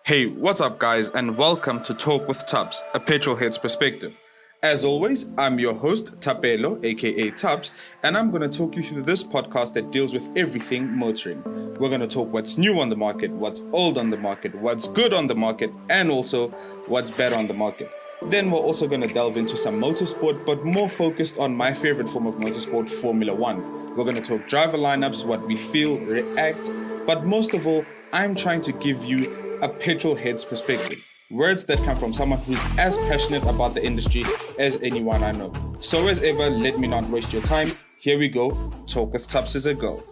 Hey, what's up, guys, and welcome to Talk with Tubbs, a petrolhead's perspective. As always, I'm your host, Tapelo, aka Tubbs, and I'm going to talk you through this podcast that deals with everything motoring. We're going to talk what's new on the market, what's old on the market, what's good on the market, and also what's bad on the market. Then we're also going to delve into some motorsport, but more focused on my favorite form of motorsport, Formula One. We're going to talk driver lineups, what we feel, react, but most of all, I'm trying to give you a petrol head's perspective. Words that come from someone who's as passionate about the industry as anyone I know. So as ever, let me not waste your time. Here we go. Talk with Tubbs is a go.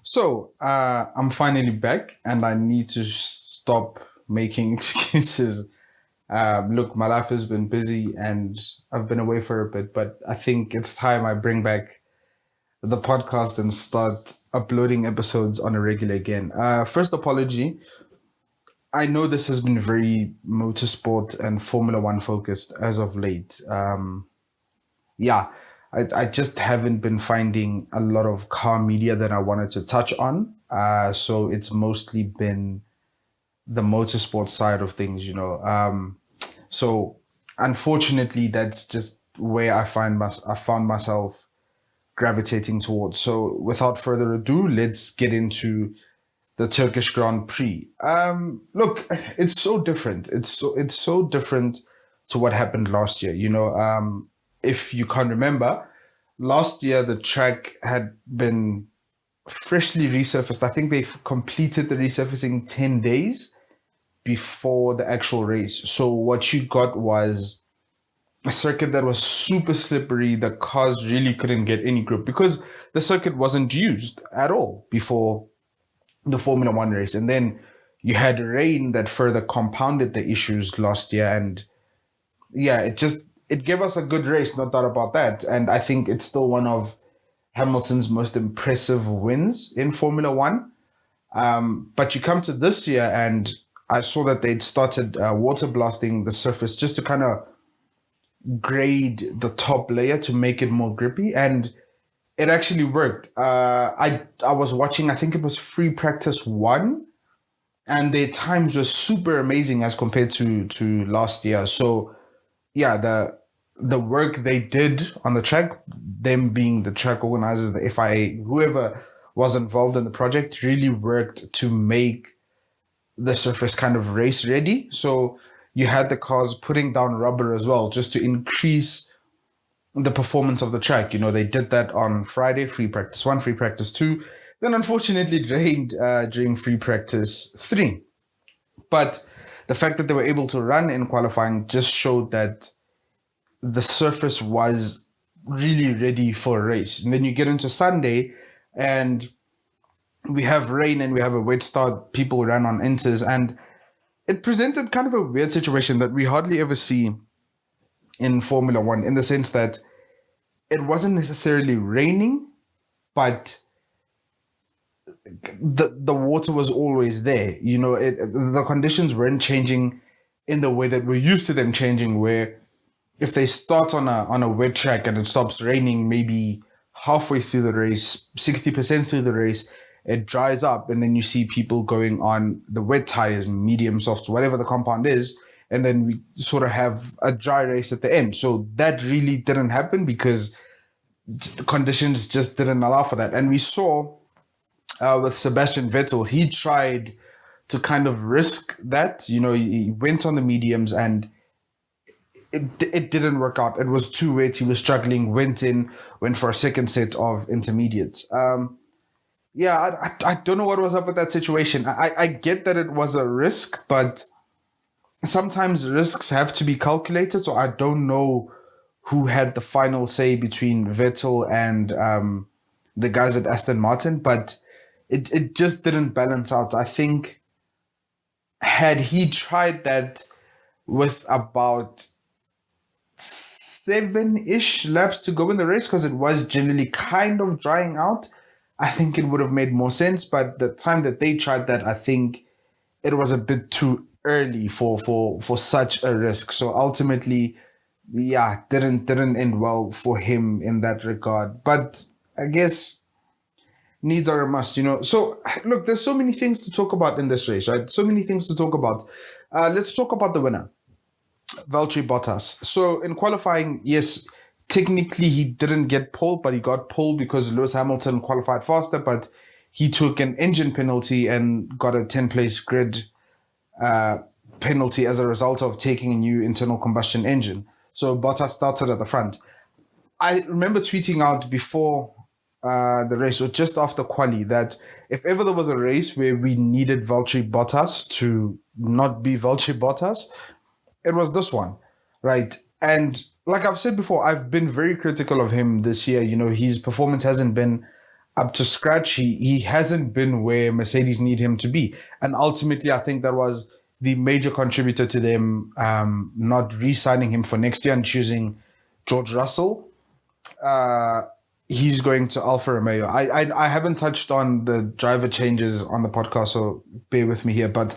So, I'm finally back and I need to stop making excuses. Look, my life has been busy and I've been away for a bit, but I think it's time I bring back the podcast and start uploading episodes on a regular again. First apology. I know this has been very motorsport and Formula One focused as of late. I just haven't been finding a lot of car media that I wanted to touch on. So it's mostly been the motorsport side of things, So unfortunately, that's just where I found myself gravitating towards. So without further ado, let's get into the Turkish Grand Prix. Look, it's so different. It's so different to what happened last year. If you can't remember, last year the track had been freshly resurfaced. I think they completed the resurfacing 10 days before the actual race. So what you got was a circuit that was super slippery. The cars really couldn't get any grip because the circuit wasn't used at all before the Formula One race. And then you had rain that further compounded the issues last year. And yeah, it gave us a good race, no doubt about that. And I think it's still one of Hamilton's most impressive wins in Formula One. But you come to this year and I saw that they'd started water blasting the surface just to kind of grade the top layer to make it more grippy, and it actually worked. I was watching, I think it was free practice 1, and their times were super amazing as compared to last year. So yeah, the work they did on the track, them being the track organizers, the FIA, whoever was involved in the project, really worked to make the surface kind of race ready. So you had the cars putting down rubber as well, just to increase the performance of the track. They did that on Friday, free practice 1, free practice 2. Then unfortunately it rained during free practice 3. But the fact that they were able to run in qualifying just showed that the surface was really ready for a race. And then you get into Sunday and we have rain and we have a wet start. People ran on inters and it presented kind of a weird situation that we hardly ever see in Formula One, in the sense that it wasn't necessarily raining, but the water was always there. The conditions weren't changing in the way that we're used to them changing, where if they start on a wet track and it stops raining maybe halfway through the race, 60% through the race, it dries up, and then you see people going on the wet tires, medium, softs, whatever the compound is, and then we sort of have a dry race at the end. So that really didn't happen because the conditions just didn't allow for that. And we saw with Sebastian Vettel, he tried to kind of risk that. He went on the mediums and it didn't work out. It was too wet. He was struggling, went for a second set of intermediates. I don't know what was up with that situation. I get that it was a risk, but sometimes risks have to be calculated. So I don't know who had the final say between Vettel and the guys at Aston Martin, but it just didn't balance out. I think had he tried that with about 7-ish laps to go in the race, because it was generally kind of drying out, I think it would have made more sense. But the time that they tried that, I think it was a bit too early for such a risk. So ultimately, didn't end well for him in that regard. But I guess needs are a must, So, look, there's so many things to talk about in this race, right? So many ththings to talk about. Let's talk about the winner, Valtteri Bottas. So, in qualifying, yes, technically he didn't get pole, but he got pole because Lewis Hamilton qualified faster, but he took an engine penalty and got a 10-place grid penalty as a result of taking a new internal combustion engine. So, Bottas started at the front. I remember tweeting out before the race, or just after quali, that if ever there was a race where we needed Valtteri Bottas to not be Valtteri Bottas, it was this one, right? And like I've said before, I've been very critical of him this year. His performance hasn't been up to scratch. He hasn't been where Mercedes need him to be. And ultimately, I think that was the major contributor to them not re-signing him for next year and choosing George Russell. He's going to Alfa Romeo. I haven't touched on the driver changes on the podcast, so bear with me here. But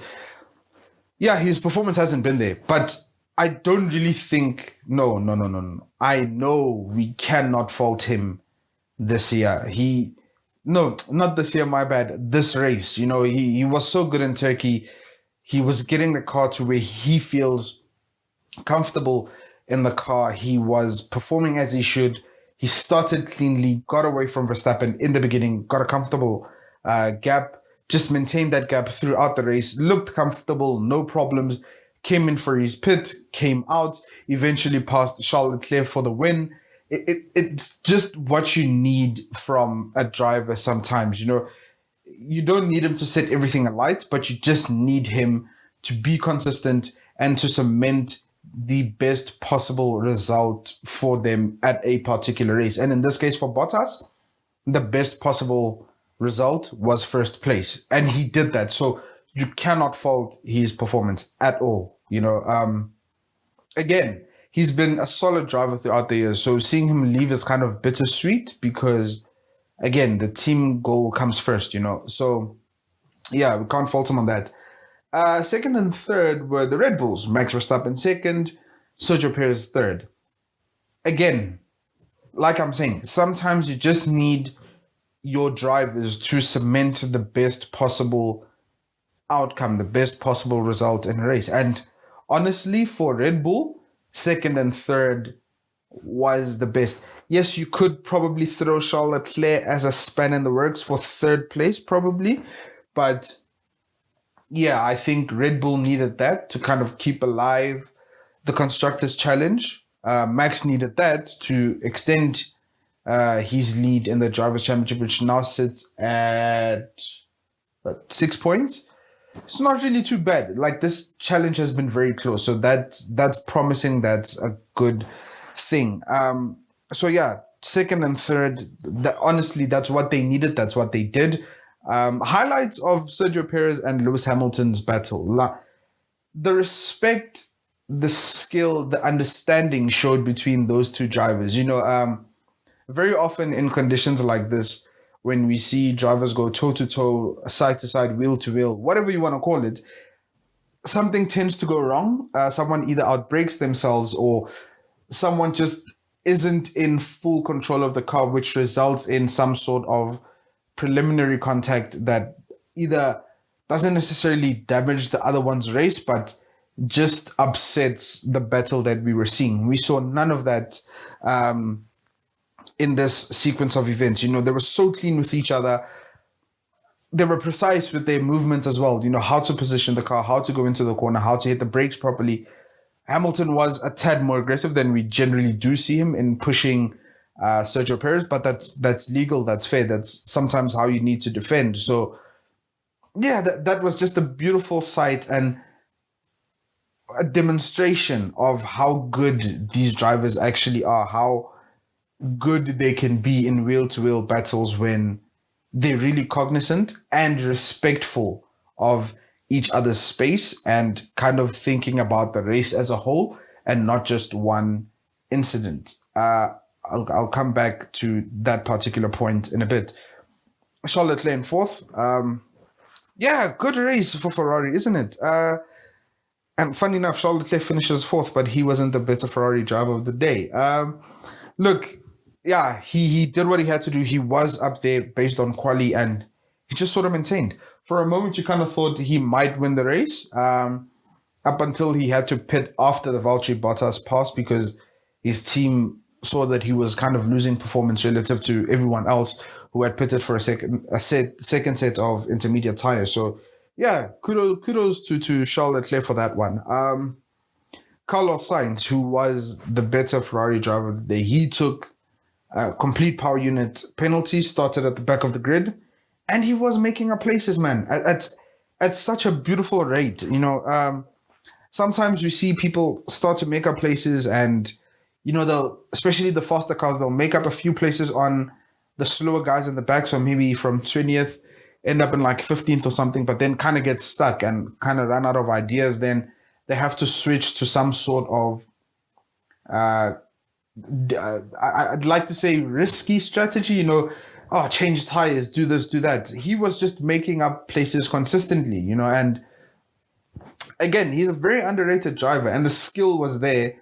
yeah, his performance hasn't been there. But I don't really think, no. I know we cannot fault him this year. Not this year, my bad. This race, he was so good in Turkey. He was getting the car to where he feels comfortable in the car. He was performing as he should. He started cleanly, got away from Verstappen in the beginning, got a comfortable gap, just maintained that gap throughout the race, looked comfortable, no problems, came in for his pit, came out, eventually passed Charles Leclerc for the win. It's just what you need from a driver sometimes. You don't need him to set everything alight, but you just need him to be consistent and to cement the best possible result for them at a particular race. And in this case for Bottas, the best possible result was first place. And he did that. So you cannot fault his performance at all. Again, he's been a solid driver throughout the years. So seeing him leave is kind of bittersweet because, again, the team goal comes first, So, yeah, we can't fault him on that. Second and third were the Red Bulls. Max Verstappen second, Sergio Perez third. Again, like I'm saying, sometimes you just need your drivers to cement the best possible outcome, the best possible result in a race. And honestly, for Red Bull, second and third was the best. Yes, you could probably throw Charles Leclerc as a span in the works for third place, probably. But yeah, I think Red Bull needed that to kind of keep alive the Constructors' Challenge. Max needed that to extend his lead in the Drivers' Championship, which now sits at 6 points. It's not really too bad. Like, this challenge has been very close, so that's promising. That's a good thing. So yeah, second and third. Honestly, that's what they needed. That's what they did. Highlights of Sergio Perez and Lewis Hamilton's battle. The respect, the skill, the understanding showed between those two drivers. Very often in conditions like this, when we see drivers go toe-to-toe, side-to-side, wheel-to-wheel, whatever you want to call it, something tends to go wrong. Someone either outbreaks themselves or someone just isn't in full control of the car, which results in some sort of preliminary contact that either doesn't necessarily damage the other one's race, but just upsets the battle that we were seeing. We saw none of that in this sequence of events. They were so clean with each other. They were precise with their movements as well. How to position the car, how to go into the corner, how to hit the brakes properly. Hamilton was a tad more aggressive than we generally do see him in pushing Sergio Perez, but that's legal, that's fair, that's sometimes how you need to defend. So yeah, that was just a beautiful sight and a demonstration of how good these drivers actually are, how good they can be in wheel-to-wheel battles when they're really cognizant and respectful of each other's space and kind of thinking about the race as a whole and not just one incident. I'll come back to that particular point in a bit. Charles Leclerc in fourth. Yeah, good race for Ferrari, isn't it? And funny enough, Charles Leclerc finishes fourth, but he wasn't the better Ferrari driver of the day. Look, yeah, he did what he had to do. He was up there based on quali, and he just sort of maintained. For a moment, you kind of thought he might win the race, up until he had to pit after the Valtteri Bottas pass because his team saw that he was kind of losing performance relative to everyone else who had pitted for second set of intermediate tires. So yeah, kudos to Charles Leclerc for that one. Carlos Sainz, who was the better Ferrari driver of the day, he took complete power unit penalty, started at the back of the grid, and he was making up places, man, at such a beautiful rate. Sometimes we see people start to make up places, and they'll, especially the faster cars, they'll make up a few places on the slower guys in the back, so maybe from 20th end up in like 15th or something, but then kind of get stuck and kind of run out of ideas. Then they have to switch to some sort of I'd like to say risky strategy, change tires, do this, do that. He was just making up places consistently, and again, he's a very underrated driver, and the skill was there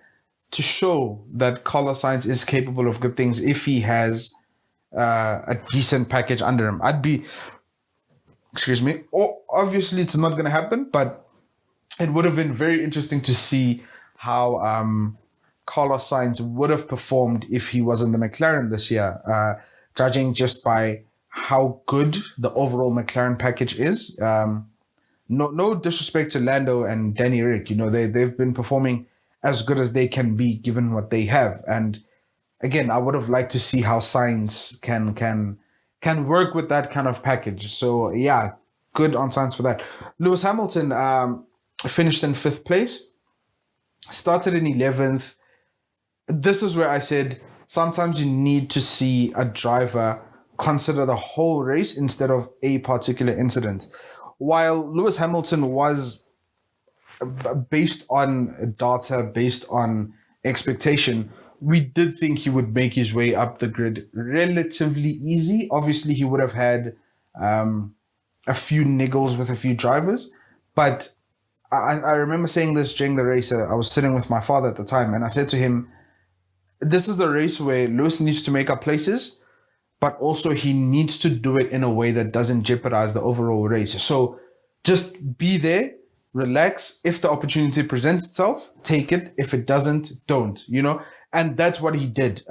to show that Carlos Sainz is capable of good things if he has a decent package under him. Obviously it's not going to happen, but it would have been very interesting to see how Carlos Sainz would have performed if he was in the McLaren this year, judging just by how good the overall McLaren package is. No disrespect to Lando and Danny Rick, they've been performing as good as they can be given what they have. And again, I would have liked to see how Sainz can work with that kind of package. So yeah, good on Sainz for that. Lewis Hamilton finished in 5th place, started in 11th. This is where I said sometimes you need to see a driver consider the whole race instead of a particular incident. While Lewis Hamilton was based on data, based on expectation, we did think he would make his way up the grid relatively easy. Obviously, he would have had a few niggles with a few drivers, but I remember saying this during the race. I was sitting with my father at the time, and I said to him, this is a race where Lewis needs to make up places, but also he needs to do it in a way that doesn't jeopardize the overall race. So just be there, relax. If the opportunity presents itself, take it. If it doesn't, don't, And that's what he did.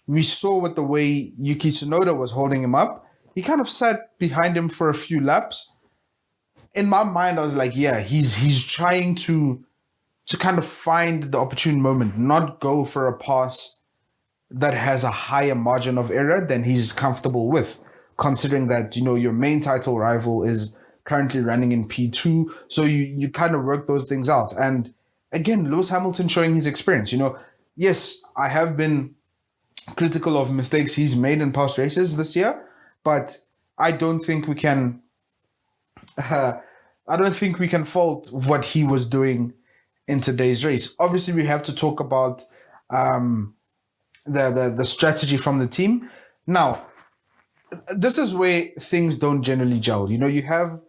We saw with the way Yuki Tsunoda was holding him up. He kind of sat behind him for a few laps. In my mind, I was like, yeah, he's trying to kind of find the opportune moment, not go for a pass that has a higher margin of error than he's comfortable with, considering that, your main title rival is currently running in P2. So you kind of work those things out. And again, Lewis Hamilton showing his experience. Yes, I have been critical of mistakes he's made in past races this year, but I don't think we can fault what he was doing in today's race. Obviously, we have to talk about the strategy from the team. Now, this is where things don't generally gel. You have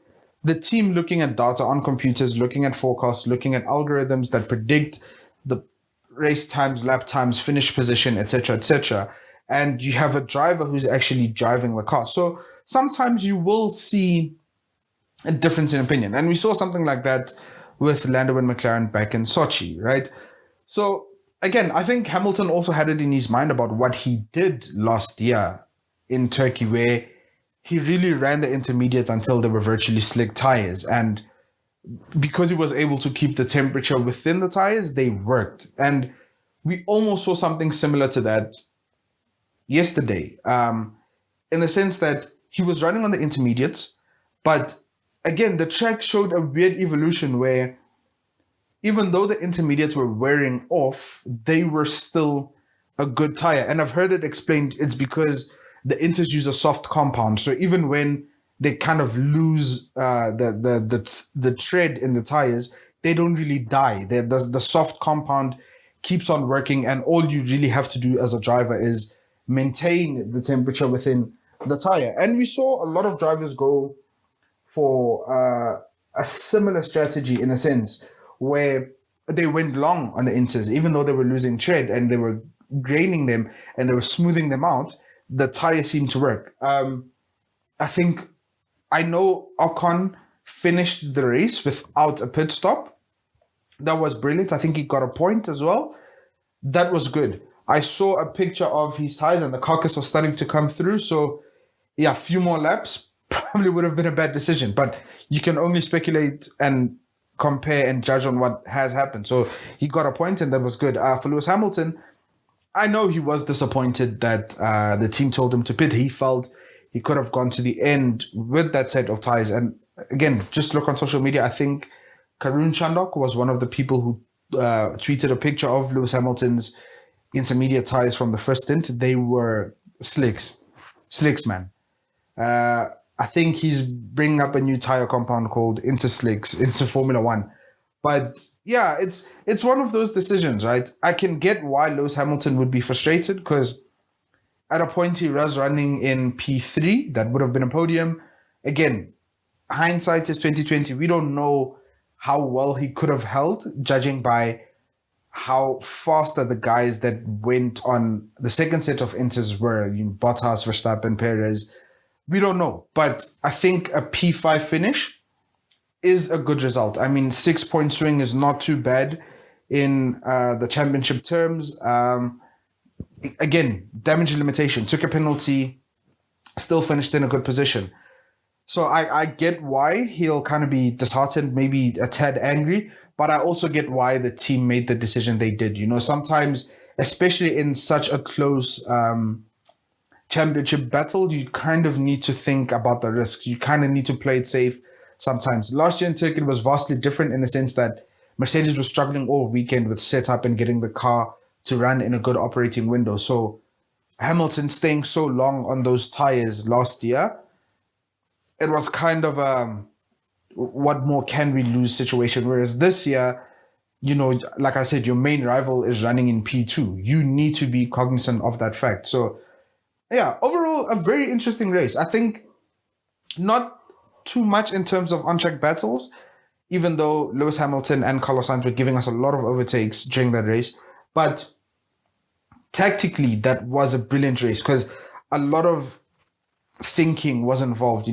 the team looking at data on computers, looking at forecasts, looking at algorithms that predict the race times, lap times, finish position, etc., etc. And you have a driver who's actually driving the car. So sometimes you will see a difference in opinion. And we saw something like that with Lando and McLaren back in Sochi, right? So again, I think Hamilton also had it in his mind about what he did last year in Turkey, where he really ran the intermediates until they were virtually slick tires. And because he was able to keep the temperature within the tires, they worked. And we almost saw something similar to that yesterday, in the sense that he was running on the intermediates, but again, the track showed a weird evolution where even though the intermediates were wearing off, they were still a good tire. And I've heard it explained, it's because the inters use a soft compound. So even when they kind of lose the tread in the tires, they don't really die. The soft compound keeps on working, and all you really have to do as a driver is maintain the temperature within the tire. And we saw a lot of drivers go for a similar strategy in a sense, where they went long on the inters, even though they were losing tread and they were graining them and they were smoothing them out, the tire seemed to work. I know Ocon finished the race without a pit stop. That was brilliant. I think he got a point as well. That was good. I saw a picture of his tires and the carcass was starting to come through. So, yeah, a few more laps probably would have been a bad decision. But you can only speculate and compare and judge on what has happened. So he got a point and that was good. For Lewis Hamilton, I know he was disappointed that the team told him to pit. He felt he could have gone to the end with that set of tires. And again, just look on social media. I think Karun Chandok was one of the people who tweeted a picture of Lewis Hamilton's intermediate tires from the first stint. They were slicks, man. I think he's bringing up a new tire compound called Interslicks into Formula One. But yeah, it's one of those decisions, right? I can get why Lewis Hamilton would be frustrated because at a point he was running in P3. That would have been a podium. Again, hindsight is 2020. We don't know how well he could have held, judging by how fast are the guys that went on the second set of inters were. Bottas, Verstappen, Perez. We don't know. But I think a P5 finish is a good result. I mean, 6-point swing is not too bad in the championship terms. Again, damage limitation, took a penalty, still finished in a good position. So I get why he'll kind of be disheartened, maybe a tad angry, but I also get why the team made the decision they did. Sometimes, especially in such a close championship battle, you kind of need to think about the risks. You kind of need to play it safe sometimes. Last year in Turkey was vastly different in the sense that Mercedes was struggling all weekend with setup and getting the car to run in a good operating window. So Hamilton staying so long on those tires last year, it was kind of a what more can we lose situation. Whereas this year, like I said, your main rival is running in P2. You need to be cognizant of that fact. So yeah, overall, a very interesting race. I think not too much in terms of on-track battles, even though Lewis Hamilton and Carlos Sainz were giving us a lot of overtakes during that race. But tactically, that was a brilliant race because a lot of thinking was involved.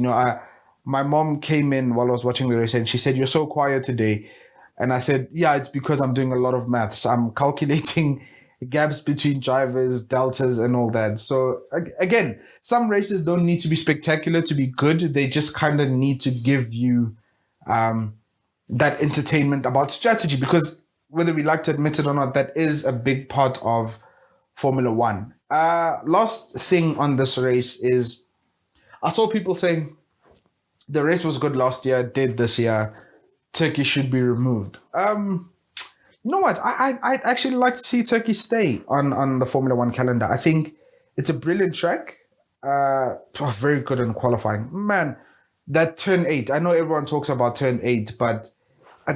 My mom came in while I was watching the race and she said, "You're so quiet today." And I said, "Yeah, it's because I'm doing a lot of maths. I'm calculating gaps between drivers, deltas, and all that." So again, some races don't need to be spectacular to be good. They just kind of need to give you that entertainment about strategy, because whether we like to admit it or not, that is a big part of Formula One. Last thing on this race is I saw people saying the race was good last year, did this year, Turkey should be removed. You know what? I'd actually like to see Turkey stay on the Formula One calendar. I think it's a brilliant track. Very good in qualifying. Man, that turn 8. I know everyone talks about turn 8, but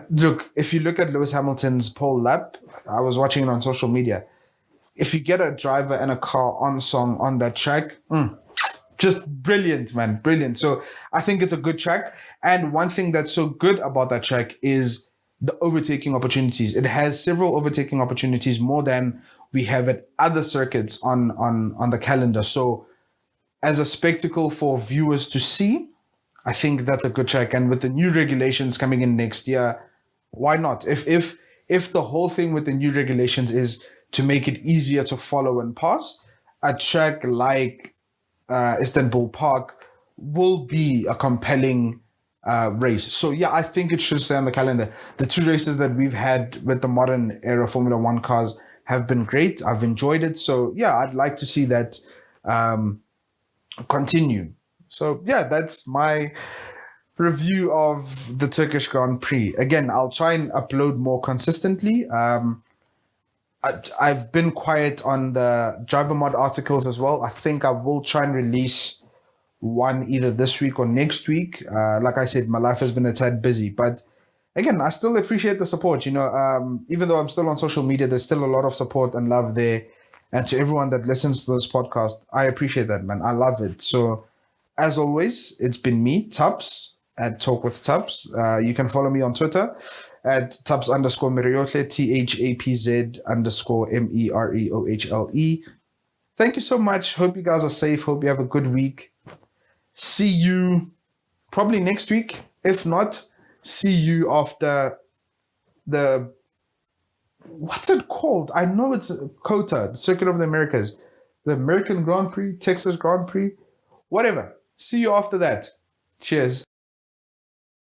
look, if you look at Lewis Hamilton's pole lap, I was watching it on social media. If you get a driver and a car on song on that track, just brilliant, man. Brilliant. So I think it's a good track. And one thing that's so good about that track is the overtaking opportunities. It has several overtaking opportunities, more than we have at other circuits on the calendar. So as a spectacle for viewers to see, I think that's a good track. And with the new regulations coming in next year, why not? If the whole thing with the new regulations is to make it easier to follow and pass, a track like Istanbul Park will be a compelling race. So yeah, I think it should stay on the calendar. The 2 races that we've had with the modern era Formula One cars have been great. I've enjoyed it. So yeah, I'd like to see that continue. So yeah, that's my review of the Turkish Grand Prix. Again, I'll try and upload more consistently. I've been quiet on the driver mod articles as well. I think I will try and release one either this week or next week. Like I said, my life has been a tad busy, but again, I still appreciate the support. Even though I'm still on social media, there's still a lot of support and love there. And to everyone that listens to this podcast, I appreciate that, man. I love it. So as always, it's been me, Tubbs, at Talk with Tubbs. You can follow me on Twitter at Taps_Meriohle, THAPZ_MEREOHLE. Thank you so much. Hope you guys are safe. Hope you have a good week. See you probably next week. If not, see you after the, what's it called? I know it's COTA, the Circuit of the Americas, the American Grand Prix, Texas Grand Prix, whatever. See you after that. Cheers.